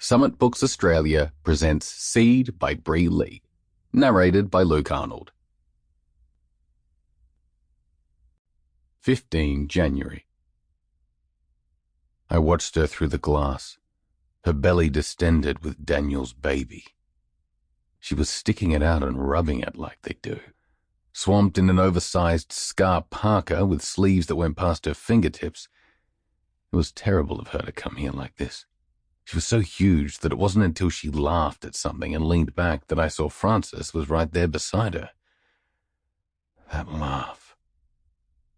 Summit Books Australia presents Seed by Bri Lee, narrated by Arnold. 15 January. I watched her through the glass, her belly distended with Daniel's baby. She was sticking it out and rubbing it like they do, swamped in an oversized scarf parka with sleeves that went past her fingertips. It was terrible of her to come here like this. She was so huge that it wasn't until she laughed at something and leaned back that I saw Francis was right there beside her. That laugh.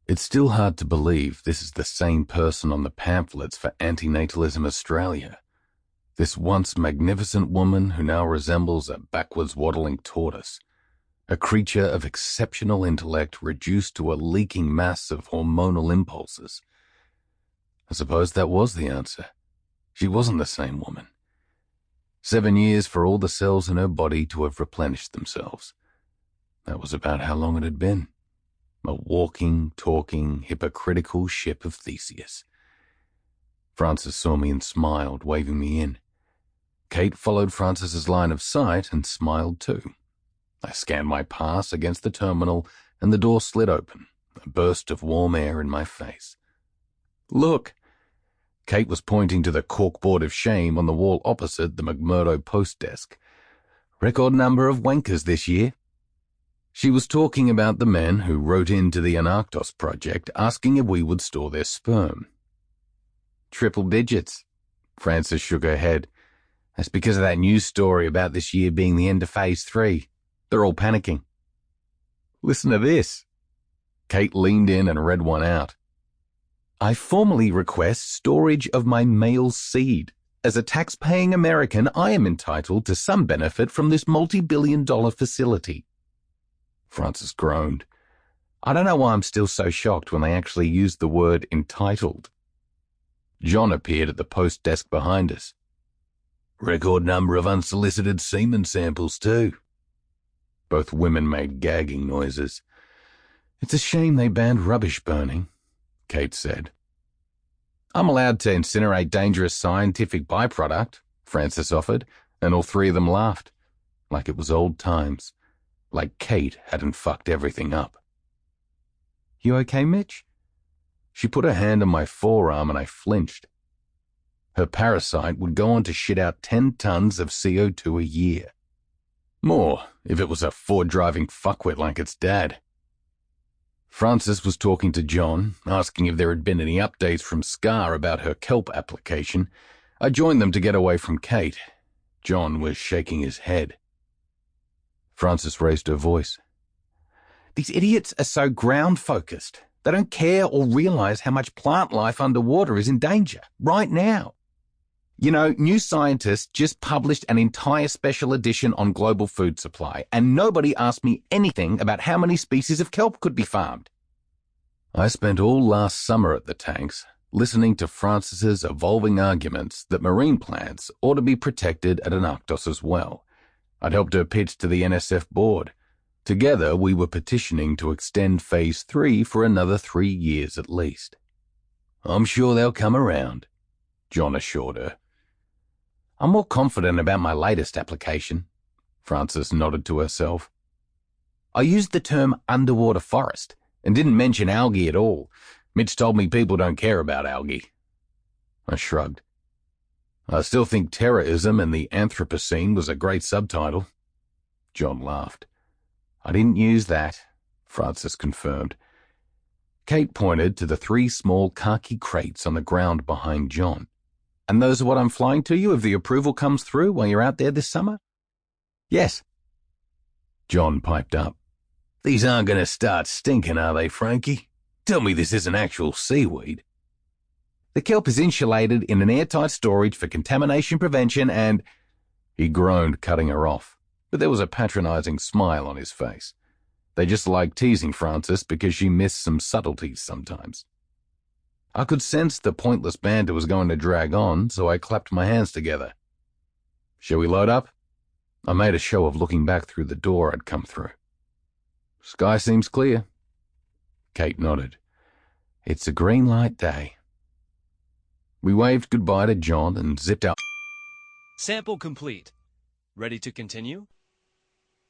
It's still hard to believe this is the same person on the pamphlets for Antinatalism Australia. This once magnificent woman who now resembles a backwards waddling tortoise. A creature of exceptional intellect reduced to a leaking mass of hormonal impulses. I suppose that was the answer. She wasn't the same woman. 7 years for all the cells in her body to have replenished themselves. That was about how long it had been. A walking, talking, hypocritical ship of Theseus. Francis saw me and smiled, waving me in. Kate followed Francis's line of sight and smiled too. I scanned my pass against the terminal and the door slid open, a burst of warm air in my face. Look! Kate was pointing to the corkboard of shame on the wall opposite the McMurdo post desk. Record number of wankers this year. She was talking about the men who wrote into the Anarctos Project asking if we would store their sperm. Triple digits. Frances shook her head. That's because of that news story about this year being the end of Phase 3. They're all panicking. Listen to this. Kate leaned in and read one out. I formally request storage of my male seed. As a tax-paying American, I am entitled to some benefit from this multi-billion-dollar facility. Francis groaned. I don't know why I'm still so shocked when they actually used the word entitled. John appeared at the post desk behind us. Record number of unsolicited semen samples, too. Both women made gagging noises. It's a shame they banned rubbish burning, Kate said. I'm allowed to incinerate dangerous scientific byproduct, Francis offered, and all three of them laughed, like it was old times, like Kate hadn't fucked everything up. You okay, Mitch? She put her hand on my forearm and I flinched. Her parasite would go on to shit out 10 tons of CO2 a year. More, if it was a Ford-driving fuckwit like its dad. Francis was talking to John, asking if there had been any updates from Scar about her kelp application. I joined them to get away from Kate. John was shaking his head. Francis raised her voice. These idiots are so ground-focused. They don't care or realize how much plant life underwater is in danger, right now. You know, New Scientist just published an entire special edition on global food supply, and nobody asked me anything about how many species of kelp could be farmed. I spent all last summer at the tanks, listening to Francis's evolving arguments that marine plants ought to be protected at Anarctos as well. I'd helped her pitch to the NSF board. Together, we were petitioning to extend Phase 3 for another 3 years at least. I'm sure they'll come around, John assured her. I'm more confident about my latest application, Francis nodded to herself. I used the term underwater forest and didn't mention algae at all. Mitch told me people don't care about algae. I shrugged. I still think terrorism and the Anthropocene was a great subtitle. John laughed. I didn't use that, Francis confirmed. Kate pointed to the 3 small khaki crates on the ground behind John. And those are what I'm flying to you if the approval comes through while you're out there this summer? Yes. John piped up. These aren't going to start stinking, are they, Frankie? Tell me this isn't actual seaweed. The kelp is insulated in an airtight storage for contamination prevention and... He groaned, cutting her off, but there was a patronizing smile on his face. They just liked teasing Francis because she missed some subtleties sometimes. I could sense the pointless banter was going to drag on, so I clapped my hands together. Shall we load up? I made a show of looking back through the door I'd come through. Sky seems clear. Kate nodded. It's a green light day. We waved goodbye to John and zipped out. Sample complete. Ready to continue?